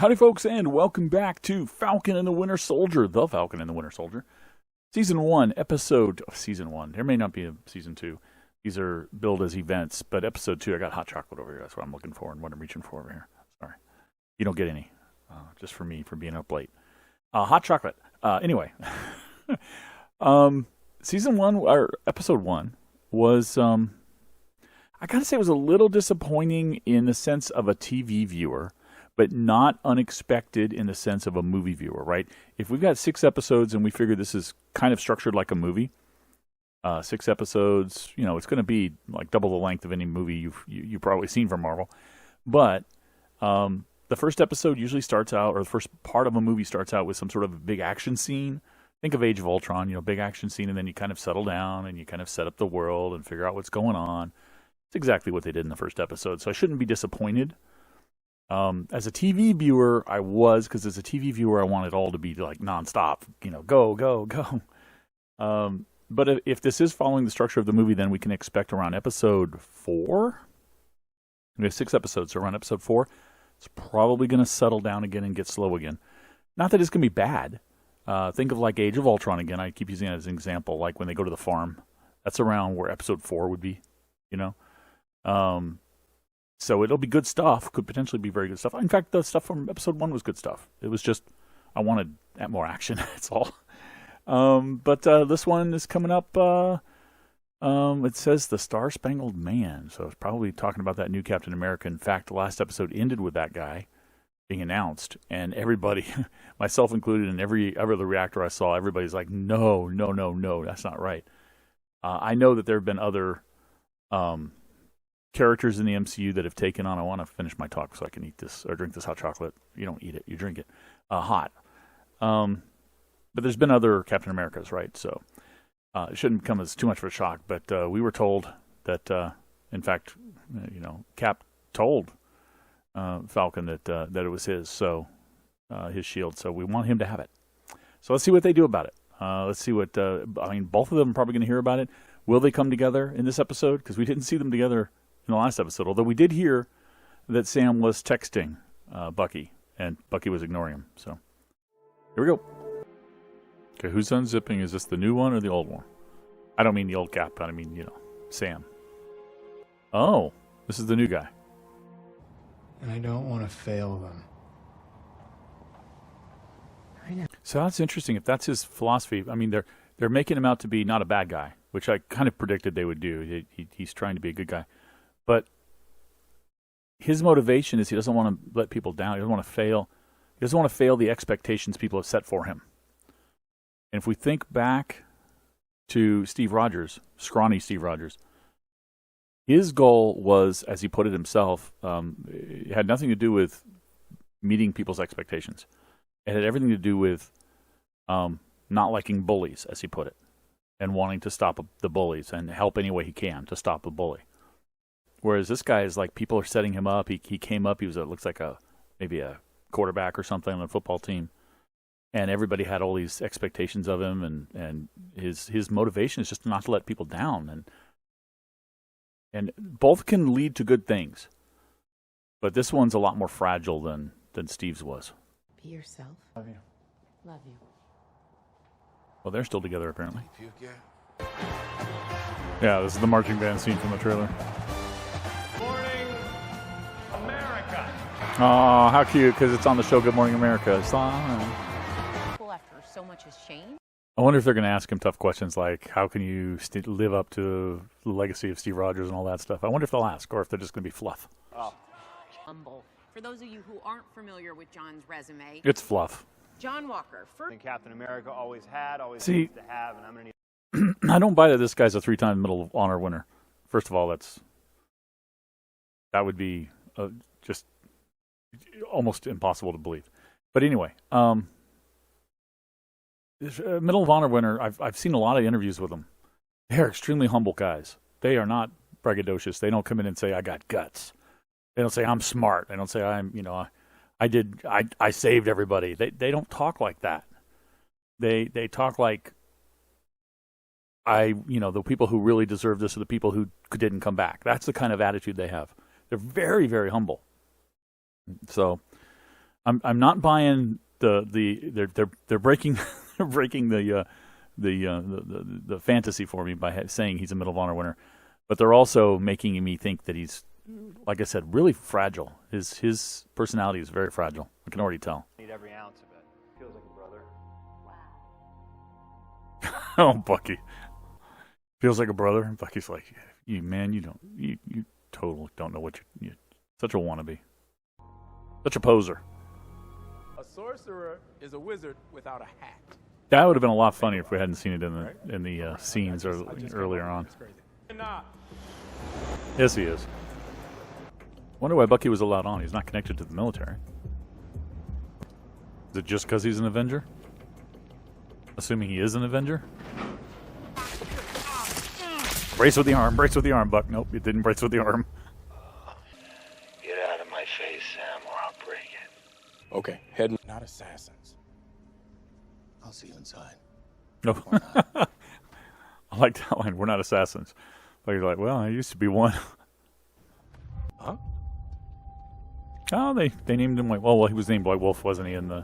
Howdy, folks, and welcome back to Falcon and the Winter Soldier, The Falcon and the Winter Soldier. Season 1, Season 1. There may not be a Season 2. These are billed as events, but Episode 2, I got hot chocolate over here. That's what I'm looking for and what I'm reaching for over here. Sorry. You don't get any. Just for me, for being up late. Hot chocolate. Anyway. Season 1, or Episode 1, was, I gotta say it was a little disappointing in the sense of a TV viewer, but not unexpected in the sense of a movie viewer, right? If we've got 6 episodes and we figure this is kind of structured like a movie, 6 episodes, it's going to be like double the length of any movie you've probably seen from Marvel. But the first episode usually starts out, or the first part of a movie starts out with some sort of big action scene. Think of Age of Ultron, big action scene, and then you kind of settle down and you kind of set up the world and figure out what's going on. It's exactly what they did in the first episode, so I shouldn't be disappointed. As a TV viewer, I was, because as a TV viewer, I want it all to be like nonstop, go, go, go. But if this is following the structure of the movie, then we can expect around episode 4. We have 6 episodes, so around episode 4, it's probably going to settle down again and get slow again. Not that it's going to be bad. Think of like Age of Ultron again. I keep using it as an example, like when they go to the farm. That's around where episode 4 would be, So it'll be good stuff. Could potentially be very good stuff. In fact, the stuff from episode 1 was good stuff. It was just, I wanted more action. That's all. But this one is coming up. It says The Star-Spangled Man. So it's probably talking about that new Captain America. In fact, the last episode ended with that guy being announced. And everybody, myself included, and every other reactor I saw, everybody's like, no, that's not right. I know that there have been other characters in the MCU that have taken on. I want to finish my talk so I can eat this or drink this hot chocolate. You don't eat it, you drink it hot. But there's been other Captain Americas, right? So it shouldn't come as too much of a shock. But we were told that, in fact, Cap told Falcon that it was his, so his shield. So we want him to have it. So let's see what they do about it. Let's see what. Both of them are probably going to hear about it. Will they come together in this episode? Because we didn't see them together in the last episode, although we did hear that Sam was texting Bucky, and Bucky was ignoring him. So, here we go. Okay, who's unzipping? Is this the new one or the old one? I don't mean the old Cap, but I mean, Sam. Oh, this is the new guy. And I don't want to fail them. I know. So that's interesting. If that's his philosophy, they're making him out to be not a bad guy, which I kind of predicted they would do. He's trying to be a good guy. But his motivation is he doesn't want to let people down. He doesn't want to fail. He doesn't want to fail the expectations people have set for him. And if we think back to Steve Rogers, scrawny Steve Rogers, his goal was, as he put it himself, it had nothing to do with meeting people's expectations. It had everything to do with not liking bullies, as he put it, and wanting to stop the bullies and help any way he can to stop a bully. Whereas this guy is like, people are setting him up. He came up. He was looks like maybe a quarterback or something on a football team, and everybody had all these expectations of him, and his motivation is just not to let people down, and both can lead to good things, but this one's a lot more fragile than Steve's was. Be yourself. Love you. Love you. Well, they're still together apparently. Yeah, this is the marching band scene from the trailer. Oh, how cute, because it's on the show Good Morning America. After so much has changed. I wonder if they're going to ask him tough questions like, how can you live up to the legacy of Steve Rogers and all that stuff. I wonder if they'll ask, or if they're just going to be fluff. Oh. Humble. For those of you who aren't familiar with John's resume, it's fluff. John Walker, first Captain America always needs to have, and I'm going to need. I don't buy that this guy's a 3-time Medal of Honor winner. First of all, that would be just almost impossible to believe. But anyway, Medal of Honor winner, I've seen a lot of interviews with them. They're extremely humble guys. They are not braggadocious. They don't come in and say, I got guts. They don't say, I'm smart. They don't say, I saved everybody. They don't talk like that. They talk like, the people who really deserve this are the people who didn't come back. That's the kind of attitude they have. They're very, very humble. So I'm not buying they're breaking they're breaking the fantasy for me by saying he's a Medal of Honor winner, but they're also making me think that he's, like I said, really fragile. His personality is very fragile. I can already tell. Need every ounce of it. Feels like a brother. Oh, Bucky. Feels like a brother. And Bucky's like, you totally don't know what you're such a wannabe. Such a poser. A sorcerer is a wizard without a hat. That would have been a lot funnier if we hadn't seen it in the scenes earlier on. Yes, he is. Wonder why Bucky was allowed on. He's not connected to the military. Is it just because he's an Avenger? Assuming he is an Avenger? Brace with the arm, Buck. Nope, it didn't brace with the arm. Get out of my face, Sam, or I'll break it. Okay, heading. Not assassins. I'll see you inside. No. I like that line. We're not assassins. But he's like, well, I used to be one. Huh? Oh, they named him like, well, he was named White Wolf, wasn't he? In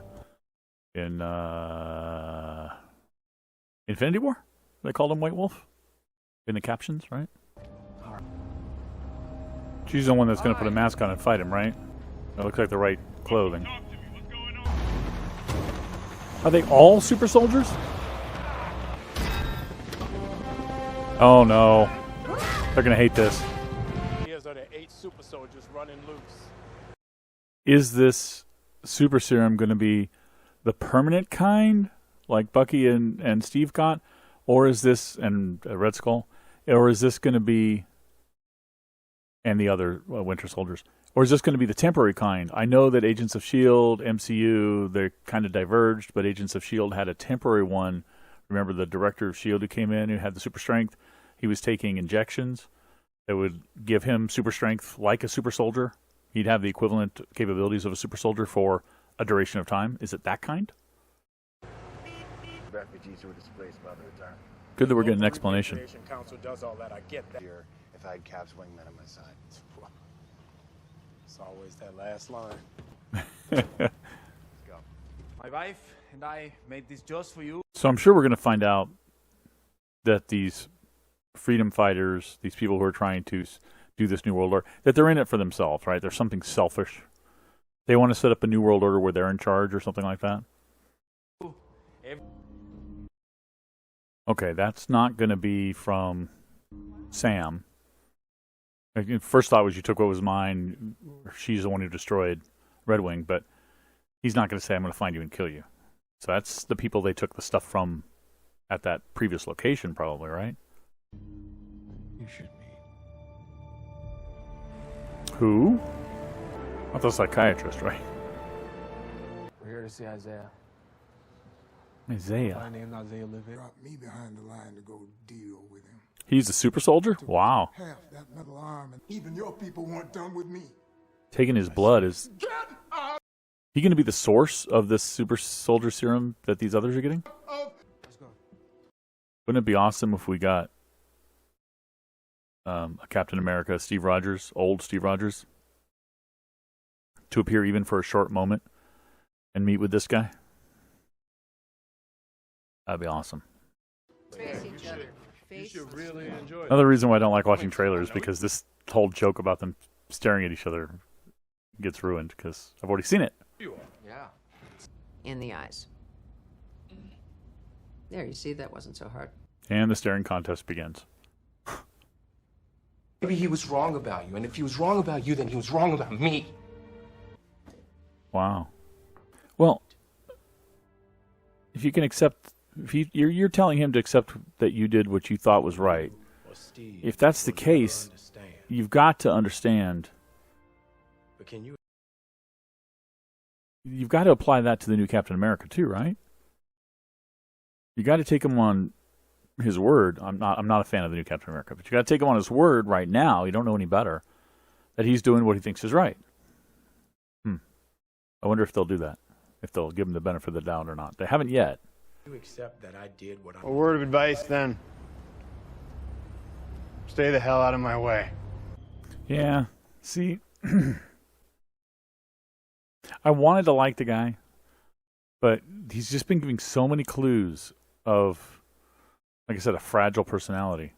Infinity War, they called him White Wolf in the captions, right? She's the one that's going to put a mask on and fight him, right? It looks like the right clothing. Are they all super soldiers? Oh no, they're going to hate this. Here's are the 8 super soldiers running loose. Is this super serum going to be the permanent kind, like Bucky and Steve got, or is this, and Red Skull, or is this going to be, and the other Winter Soldiers, or is this going to be the temporary kind? I know that Agents of S.H.I.E.L.D., MCU, they kind of diverged, but Agents of S.H.I.E.L.D. had a temporary one. Remember the director of S.H.I.E.L.D. who came in, who had the super strength? He was taking injections that would give him super strength like a super soldier. He'd have the equivalent capabilities of a super soldier for a duration of time. Is it that kind? Refugees who were displaced by the return. Good that we're getting an explanation. Council does all that. I get that. Here, if I had Cap's wingmen on my side. It's always that last line. Let's go. My wife and I made this just for you. So I'm sure we're going to find out that these freedom fighters, these people who are trying to do this New World Order, that they're in it for themselves, right? There's something selfish. They want to set up a New World Order where they're in charge or something like that. Okay, that's not going to be from Sam. First thought was you took what was mine. She's the one who destroyed Red Wing, but he's not going to say, I'm going to find you and kill you. So that's the people they took the stuff from at that previous location, probably, right? You should meet. Who? Not the psychiatrist, right? We're here to see Isaiah. Isaiah. My name's Isaiah Livett. Drop me behind the line to go deal with him. He's a super soldier? Wow. Half that metal arm, and even your people weren't done with me. Taking his blood is... He going to be the source of this super soldier serum that these others are getting? Let's go. Wouldn't it be awesome if we got a Captain America, Steve Rogers, old Steve Rogers, to appear even for a short moment and meet with this guy? That'd be awesome. Face each other. You should really enjoy it. Another reason why I don't like watching trailers, because this whole joke about them staring at each other gets ruined, because I've already seen it. Yeah. In the eyes. There, you see, that wasn't so hard. And the staring contest begins. Maybe he was wrong about you, and if he was wrong about you, then he was wrong about me. Wow. Well, if you can accept... You're telling him to accept that you did what you thought was right. If that's the case, you've got to understand. But can you? You've got to apply that to the new Captain America too, right? You got to take him on his word. I'm not a fan of the new Captain America, but you got to take him on his word right now. You don't know any better that he's doing what he thinks is right. I wonder if they'll do that. If they'll give him the benefit of the doubt or not. They haven't yet. You accept that I did what I. A word of advice then. Stay the hell out of my way. Yeah. See, I wanted to like the guy, but he's just been giving so many clues of, like I said, a fragile personality.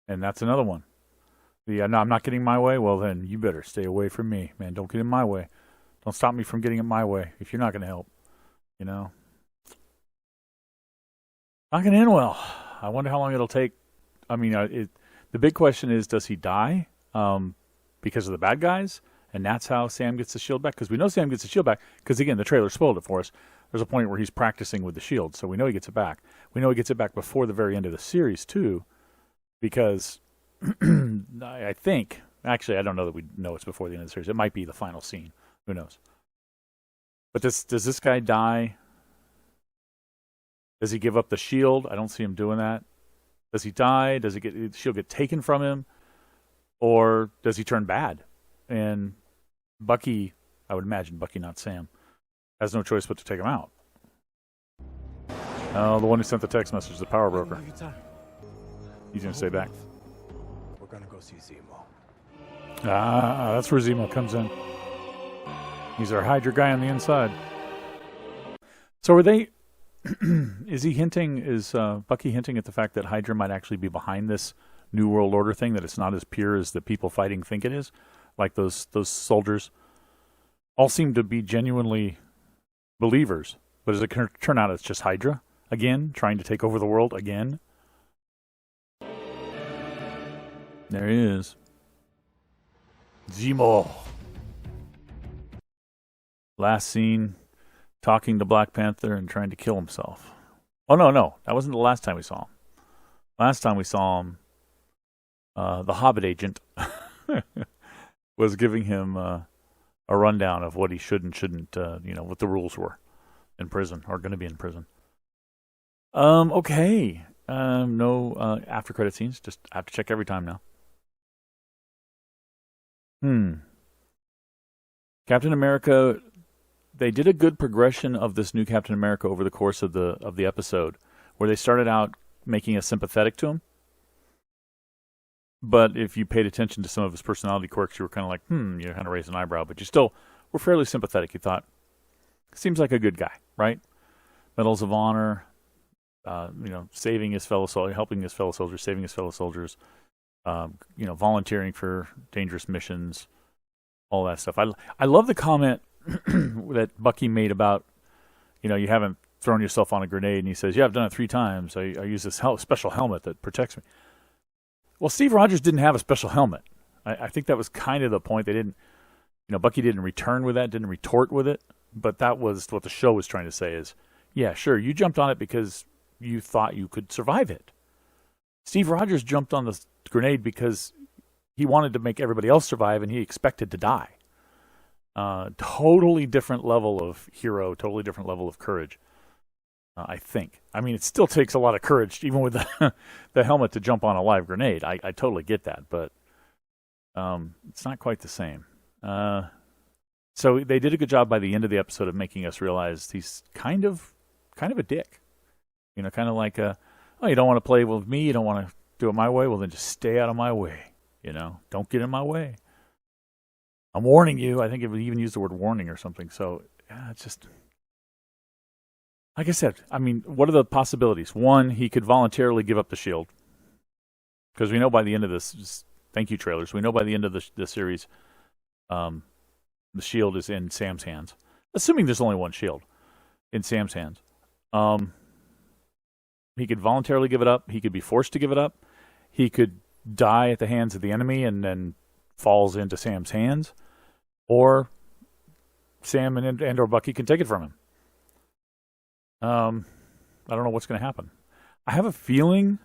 And that's another one. No, I'm not getting my way. Well, then you better stay away from me, man. Don't get in my way. Don't stop me from getting it my way if you're not going to help. You know? Not going to end well. I wonder how long it'll take. I mean, the big question is, does he die because of the bad guys? And that's how Sam gets the shield back? Because we know Sam gets the shield back because, again, the trailer spoiled it for us. There's a point where he's practicing with the shield, so we know he gets it back. We know he gets it back before the very end of the series, too, because I think, actually, I don't know that we know it's before the end of the series. It might be the final scene. Who knows? But does this guy die? Does he give up the shield? I don't see him doing that. Does he die? Does the shield get taken from him? Or does he turn bad? And Bucky, I would imagine Bucky, not Sam, has no choice but to take him out. Oh, the one who sent the text message, the power broker. He's going to stay back. We're gonna go see Zemo. That's where Zemo comes in. He's our Hydra guy on the inside. So are they... Is Bucky hinting at the fact that Hydra might actually be behind this New World Order thing, that it's not as pure as the people fighting think it is? Like those soldiers all seem to be genuinely believers. But as it turn out, it's just Hydra, again, trying to take over the world again. There he is. Zemo. Last scene, talking to Black Panther and trying to kill himself. Oh, no. That wasn't the last time we saw him. Last time we saw him, the Hobbit agent was giving him a rundown of what he should and shouldn't, what the rules were in prison, or going to be in prison. Okay. No after credit scenes. Just have to check every time now. Captain America, they did a good progression of this new Captain America over the course of the episode, where they started out making us sympathetic to him. But if you paid attention to some of his personality quirks, you were kind of like, you kind of raised an eyebrow, but you still were fairly sympathetic. You thought, seems like a good guy, right? Medals of Honor, saving his fellow soldiers, helping his fellow soldiers, saving his fellow soldiers, volunteering for dangerous missions, all that stuff. I love the comment that Bucky made about, you haven't thrown yourself on a grenade, and he says, yeah, I've done it 3 times. I use this special helmet that protects me. Well, Steve Rogers didn't have a special helmet. I think that was kind of the point. They didn't, Bucky didn't return with that, didn't retort with it, but that was what the show was trying to say is, yeah, sure, you jumped on it because you thought you could survive it. Steve Rogers jumped on the grenade because he wanted to make everybody else survive, and he expected to die. Totally different level of hero, totally different level of courage, I think. I mean, it still takes a lot of courage, even with the helmet, to jump on a live grenade. I totally get that, but it's not quite the same. So they did a good job by the end of the episode of making us realize he's kind of a dick. Kind of like, you don't want to play with me, you don't want to do it my way, well then just stay out of my way. Don't get in my way. I'm warning you. I think it would even use the word warning or something. So it's just, like I said, I mean, what are the possibilities? One, he could voluntarily give up the shield. Because we know by the end of this, thank you trailers, we know by the end of the series, the shield is in Sam's hands. Assuming there's only one shield in Sam's hands. He could voluntarily give it up. He could be forced to give it up. He could die at the hands of the enemy and then falls into Sam's hands. Or Sam and or Bucky can take it from him. I don't know what's going to happen. I have a feeling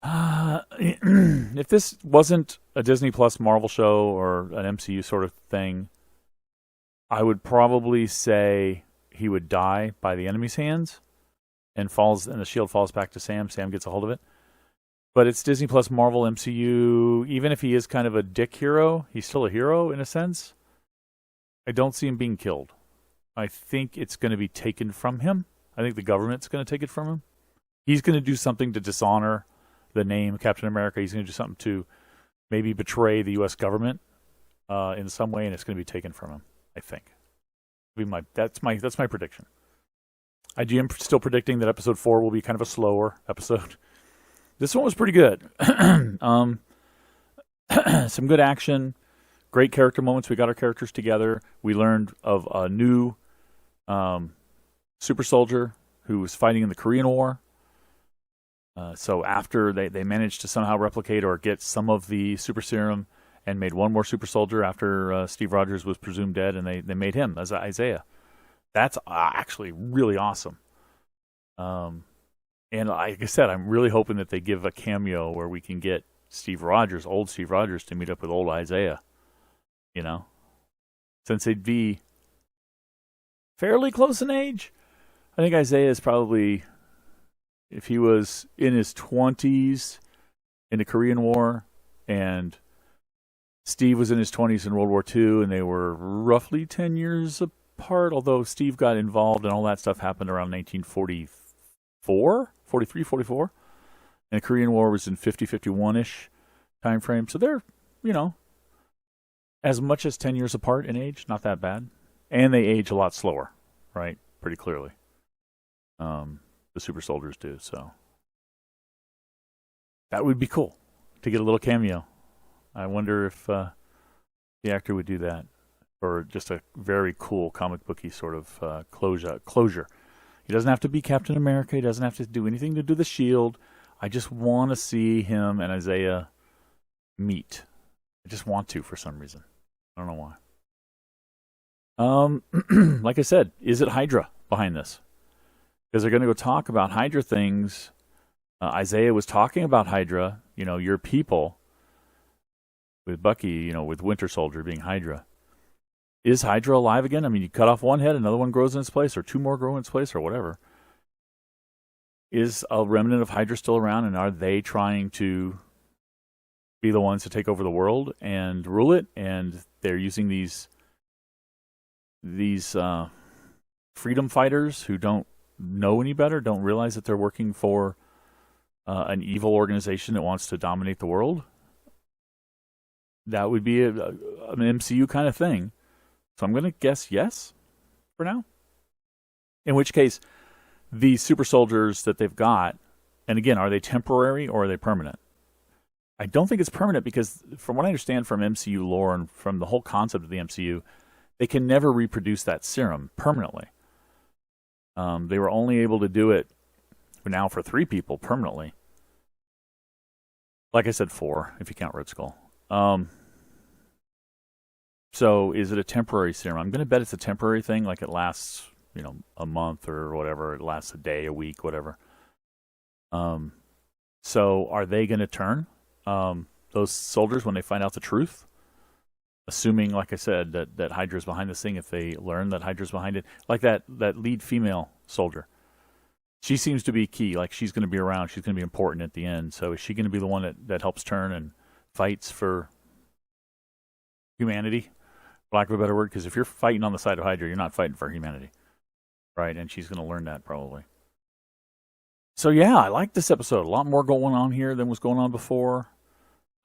if this wasn't a Disney Plus Marvel show or an MCU sort of thing, I would probably say he would die by the enemy's hands and the shield falls back to Sam. Sam gets a hold of it. But it's Disney Plus Marvel MCU. Even if he is kind of a dick hero, he's still a hero in a sense. I don't see him being killed. I think it's going to be taken from him. I think the government's going to take it from him. He's going to do something to dishonor the name Captain America. He's going to do something to maybe betray the U.S. government. in some way, and it's going to be taken from him. I think. That's my prediction. I am still predicting that episode 4 will be kind of a slower episode. This one was pretty good. Some good action, great character moments. We got our characters together. We learned of a new super soldier who was fighting in the Korean War. So after they managed to somehow replicate or get some of the super serum and made one more super soldier after Steve Rogers was presumed dead, and they made him as Isaiah. That's actually really awesome. And like I said, I'm really hoping that they give a cameo where we can get old Steve Rogers, to meet up with old Isaiah. You know? Since they'd be fairly close in age. I think Isaiah is probably, if he was in his 20s in the Korean War, and Steve was in his 20s in World War II, and they were roughly 10 years apart, although Steve got involved and all that stuff happened around 1944, 43, 44. And the Korean War was in 50, 51-ish time frame. So they're, as much as 10 years apart in age, not that bad. And they age a lot slower, right? Pretty clearly. The super soldiers do, so. That would be cool to get a little cameo. I wonder if the actor would do that, or just a very cool comic booky sort of closure. He doesn't have to be Captain America. He doesn't have to do anything to do the Shield. I just want to see him and Isaiah meet. I just want to for some reason. I don't know why. Like I said, is it Hydra behind this? Because they're going to go talk about Hydra things. Isaiah was talking about Hydra, your people. With Bucky, with Winter Soldier being Hydra. Is Hydra alive again? I mean, you cut off one head, another one grows in its place, or two more grow in its place, or whatever. Is a remnant of Hydra still around, and are they trying to be the ones to take over the world and rule it? And they're using these freedom fighters who don't know any better, don't realize that they're working for an evil organization that wants to dominate the world? That would be an MCU kind of thing. So I'm going to guess yes for now. In which case, the super soldiers that they've got, and again, are they temporary or are they permanent? I don't think it's permanent because from what I understand from MCU lore and from the whole concept of the MCU, they can never reproduce that serum permanently. They were only able to do it now for 3 people permanently. Like I said, 4, if you count Red Skull. So is it a temporary serum? I'm going to bet it's a temporary thing, like it lasts, a month or whatever. It lasts a day, a week, whatever. So are they going to turn those soldiers when they find out the truth? Assuming, like I said, that Hydra's behind this thing, if they learn that Hydra's behind it. Like that lead female soldier. She seems to be key. Like she's going to be around. She's going to be important at the end. So is she going to be the one that helps turn and fights for humanity, for lack of a better word? Because if you're fighting on the side of Hydra, you're not fighting for humanity, right? And she's going to learn that probably. So yeah, I like this episode. A lot more going on here than was going on before.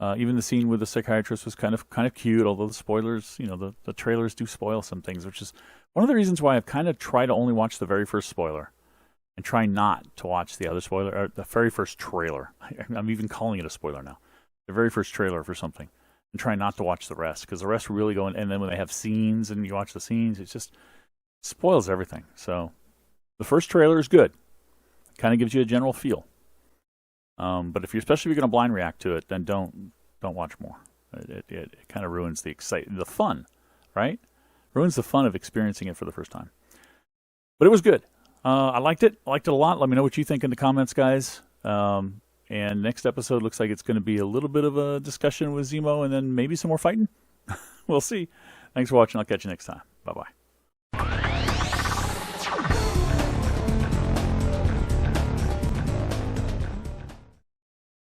Even the scene with the psychiatrist was kind of cute, although the spoilers, the trailers do spoil some things, which is one of the reasons why I've kind of tried to only watch the very first spoiler and try not to watch the other spoiler, or the very first trailer. I'm even calling it a spoiler now. The very first trailer for something. And try not to watch the rest, because the rest really go in, and then when they have scenes and you watch the scenes, it just spoils everything. So the first trailer is good. It kind of gives you a general feel. But especially if you're going to blind react to it, then don't watch more. It kind of ruins the fun, right? Ruins the fun of experiencing it for the first time. But it was good. I liked it. I liked it a lot. Let me know what you think in the comments, guys. And next episode looks like it's going to be a little bit of a discussion with Zemo and then maybe some more fighting. We'll see. Thanks for watching. I'll catch you next time. Bye-bye.